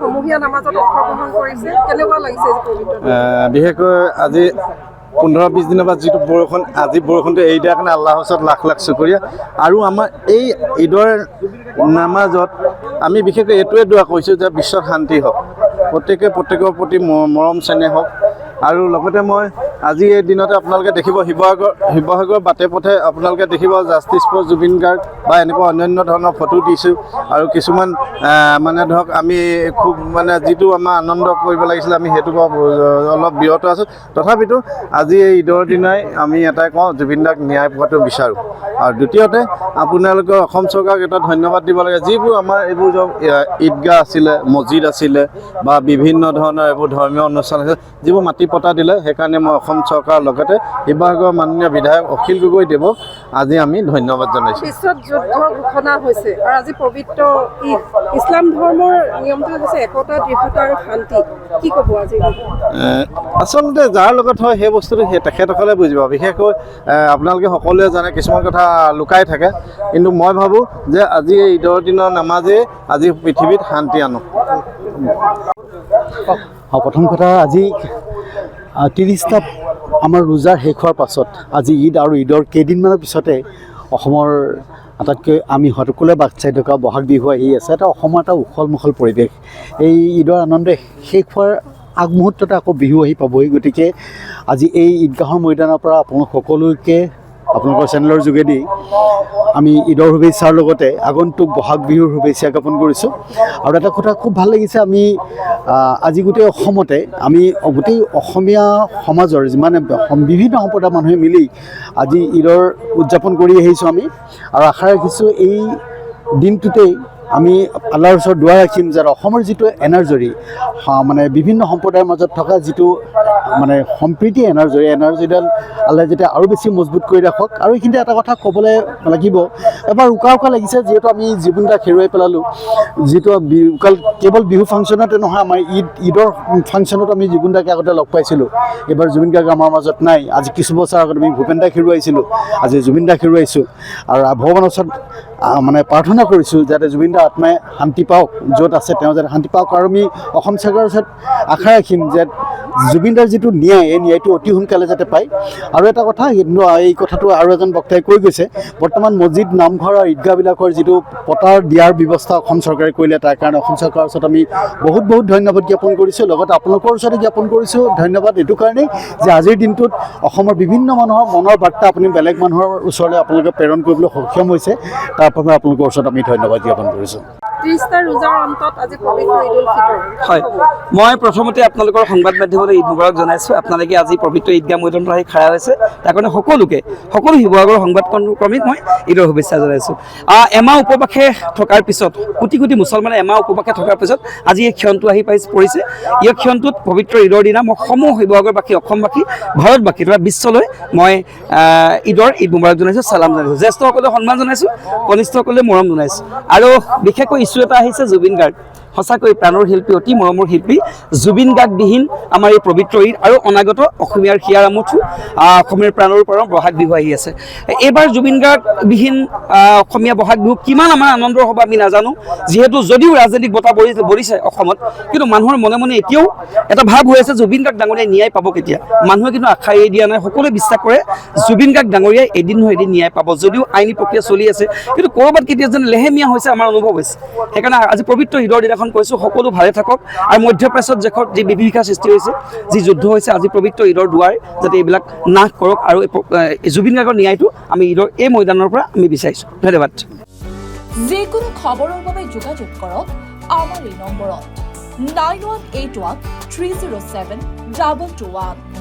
সমূহীয়া নামাজত অংশগ্ৰহণ কৰিছে কেনেকুৱা লাগিছে বিশেষকৈ আজি 15-20 দিনৰ পৰা যিটো বৰষুণ আজি বৰষুণটো এৰি দিয়াৰ কাৰণে আল্লাহৰ ওচৰত লাখ লাখ শুকৰিয়া আৰু আমাৰ এই ঈদৰ নামাজত আমি বিশেষকৈ এইটোৱে দোৱা কৰিছোঁ যে বিশ্বত শান্তি হওক প্ৰত্যেকৰ প্ৰতি মৰম চেনেহ হওক আৰু লগতে মই আজি এই দিনতে আপোনালোকে দেখিব শিৱসাগৰ বাটে পথে আপোনালোকে দেখিব জাষ্টিছ ফৰ জুবিন গাৰ্গ বা এনেকুৱা অন্যান্য ধৰণৰ ফটো দিছোঁ আৰু কিছুমান মানে ধৰক আমি খুব মানে যিটো আমাৰ আনন্দ কৰিব লাগিছিলে আমি সেইটো অলপ বিৰত আছোঁ তথাপিতো আজি এই ঈদৰ দিনাই আমি এটাই কওঁ জুবিন দাক ন্যায় পোৱাটো বিচাৰোঁ আৰু দ্বিতীয়তে আপোনালোকৰ অসম চৰকাৰক এটা ধন্যবাদ দিব লাগে যিবোৰ আমাৰ এইবোৰ ঈদগাহ আছিলে মছজিদ আছিলে বা বিভিন্ন ধৰণৰ এইবোৰ ধৰ্মীয় অনুষ্ঠান আছিলে যিবোৰ মাটি পতা দিলে সেইকাৰণে মই অসম চৰকাৰৰ লগতে শিৱসাগৰৰ মাননীয় বিধায়ক অখিল গগৈদেৱক আজি আমি ধন্যবাদ জনাইছোঁ বিশ্বত যুদ্ধ ঘোষণা হৈছে আৰু আজি পবিত্ৰ ঈদ ইছলাম ধৰ্মৰ নিয়মটো হৈছে একতা দৃঢ়তা আৰু শান্তি কি ক'ব আজি আচলতে যাৰ লগত হয় সেই বস্তুটো সেই তেখেতসকলে বুজিব বিশেষকৈ আপোনালোকে সকলোৱে জানে কিছুমান কথা লুকাই থাকে কিন্তু মই ভাবোঁ যে আজি এই ঈদৰ দিনৰ নামাজেই আজি পৃথিৱীত শান্তি আনক প্ৰথম কথা আজি 30টা আমাৰ ৰোজাৰ শেষ হোৱাৰ পাছত আজি ঈদ আৰু ঈদৰ কেইদিনমানৰ পিছতে অসমৰ আটাইতকৈ আমি সকলোৱে বাট চাই থকা বহাগ বিহু আহি আছে এটা অসমৰ এটা উখল মুখল পৰিৱেশ এই ঈদৰ আনন্দে শেষ হোৱাৰ আগমুহূৰ্ততে আকৌ বিহু আহি পাবহি গতিকে আজি এই ঈদগাহৰ মৈদানৰ পৰা আপোনালোক সকলোকে আপোনালোকৰ চেনেলৰ যোগেদি আমি ঈদৰ শুভেচ্ছাৰ লগতে আগন্তুক বহাগ বিহুৰ শুভেচ্ছা জ্ঞাপন কৰিছোঁ আৰু এটা কথা খুব ভাল লাগিছে আমি আজি গোটেই অসমতে আমি গোটেই অসমীয়া সমাজৰ যিমানে বিভিন্ন সম্প্ৰদায়ৰ মানুহে মিলি আজি ঈদৰ উদযাপন কৰি আহিছোঁ আমি আৰু আশা ৰাখিছোঁ এই দিনটোতেই আমি আল্লাহৰ ওচৰত দোৱা ৰাখিম যে অসমৰ যিটো এনাৰ্জি মানে বিভিন্ন সম্প্ৰদায়ৰ মাজত থকা যিটো মানে সম্প্ৰীতি এনাৰ্জিডাল আল্লাহ যেতিয়া আৰু বেছি মজবুত কৰি ৰাখক আৰু এইখিনিতে এটা কথা ক'বলৈ লাগিব এবাৰ উকা লাগিছে যিহেতু আমি জুবিন দাক হেৰুৱাই পেলালোঁ যিটো কেৱল বিহু ফাংচনতে নহয় আমাৰ ঈদৰ ফাংচনত আমি জুবিন দাক আগতে লগ পাইছিলোঁ এইবাৰ জুবিন গাৰ্গ আমাৰ মাজত নাই আজি কিছু বছৰ আগত আমি ভূপেন দাক হেৰুৱাইছিলোঁ আজি জুবিন দাক হেৰুৱাইছোঁ আৰু ভগৱানৰ ওচৰত মানে প্ৰাৰ্থনা কৰিছোঁ যাতে জুবিন দাৰ আত্মাই শান্তি পাওক য'ত আছে তেওঁ যাতে শান্তি পাওক আৰু আমি অসম চৰকাৰৰ ওচৰত আশা ৰাখিম যে জুবিন দাৰ যিটো ন্যায় এই ন্যায়টো অতি সোনকালে যাতে পায় আৰু এটা কথা এই কথাটো আৰু এজন বক্তাই কৈ গৈছে বৰ্তমান মছজিদ নামঘৰ আৰু ঈদগাহবিলাকৰ যিটো পতাৰ দিয়াৰ ব্যৱস্থা অসম চৰকাৰে কৰিলে তাৰ কাৰণে অসম চৰকাৰৰ ওচৰত আমি বহুত ধন্যবাদ জ্ঞাপন কৰিছোঁ লগতে আপোনালোকৰ ওচৰতে জ্ঞাপন কৰিছোঁ ধন্যবাদ এইটো কাৰণেই যে আজিৰ দিনটোত অসমৰ বিভিন্ন মানুহৰ মনৰ বাৰ্তা আপুনি বেলেগ মানুহৰ ওচৰলৈ আপোনালোকে প্ৰেৰণ কৰিবলৈ সক্ষম হৈছে তাৰ বাবে আপোনালোকৰ ওচৰত আমি ধন্যবাদ জ্ঞাপন কৰিছোঁ 30টা ৰোজাৰ অন্তত আজি পবিত্ৰ ঈদুল ফিতৰ হয় মই প্ৰথমতে আপোনালোকৰ সংবাদ মাধ্যমলৈ ঈদ মুবাৰক জনাইছোঁ আপোনালোকে আজি পবিত্ৰ ঈদগাহ মৈদানত আহি খাৰা হৈছে তাৰ কাৰণে সকলো শিৱসাগৰৰ সংবাদ কৰ্মীক মই ঈদৰ শুভেচ্ছা জনাইছোঁ এমাহ উপবাসে থকাৰ পিছত কোটি মুছলমানে এমাহ উপবাসে থকাৰ পিছত আজি এই ক্ষণটো আহি পৰিছে এই ক্ষণটোত পবিত্ৰ ঈদৰ দিনা মই সমূহ শিৱসাগৰবাসী অসমবাসী ভাৰতবাসী তথা বিশ্বলৈ মই ঈদ মুবাৰক জনাইছোঁ চালাম জনাইছোঁ জ্যেষ্ঠসকলে সন্মান জনাইছোঁ কনিষ্ঠসকলে মৰম জনাইছোঁ আৰু বিশেষকৈ ইছ্যু এটা আহিছে জুবিন গাৰ্গ সঁচাকৈ প্ৰাণৰ শিল্পী অতি মৰমৰ শিল্পী জুবিন গাৰ্গবিহীন আমাৰ এই পবিত্ৰ ঈদ আৰু অনাগত অসমীয়াৰ হিয়াৰ আমঠু অসমীয়াৰ প্ৰাণৰ পৰা বহাগ বিহু আহি আছে এইবাৰ জুবিন গাৰ্গবিহীন অসমীয়া বহাগ বিহু কিমান আমাৰ আনন্দৰ হ'ব আমি নাজানো যিহেতু যদিও ৰাজনৈতিক বতাহ বলিছে অসমত কিন্তু মানুহৰ মনে এতিয়াও এটা ভাৱ হৈ আছে জুবিন গাৰ্গ ডাঙৰীয়াই ন্যায় পাব কেতিয়া মানুহে কিন্তু আশা এৰি দিয়া নাই সকলোৱে বিশ্বাস কৰে জুবিন গাৰ্গ ডাঙৰীয়াই এদিন নহয় এদিন ন্যায় পাব যদিও আইনী প্ৰক্ৰিয়া চলি আছে কিন্তু ক'ৰবাত কেতিয়া যেন লেহেমীয়া হৈছে আমাৰ অনুভৱ হৈছে সেইকাৰণে আজি পবিত্ৰ ঈদৰ দিনাখন কৈছোঁ সকলো ভালে থাকক আৰু মধ্যপ্ৰাচ্যত দেশত যি বিভীষিকাৰ সৃষ্টি হৈছে যি যুদ্ধ হৈছে আজি পবিত্ৰ ঈদৰ দুৱাৰ যাতে এইবিলাক নাশ কৰক আৰু জুবিন গাৰ্গৰ ন্যায়টো আমি ঈদৰ এই মৈদানৰ পৰা আমি বিচাৰিছোঁ ধন্যবাদ যিকোনো খবৰৰ বাবে যোগাযোগ কৰক আমাৰ এই নম্বৰত 9181 307 221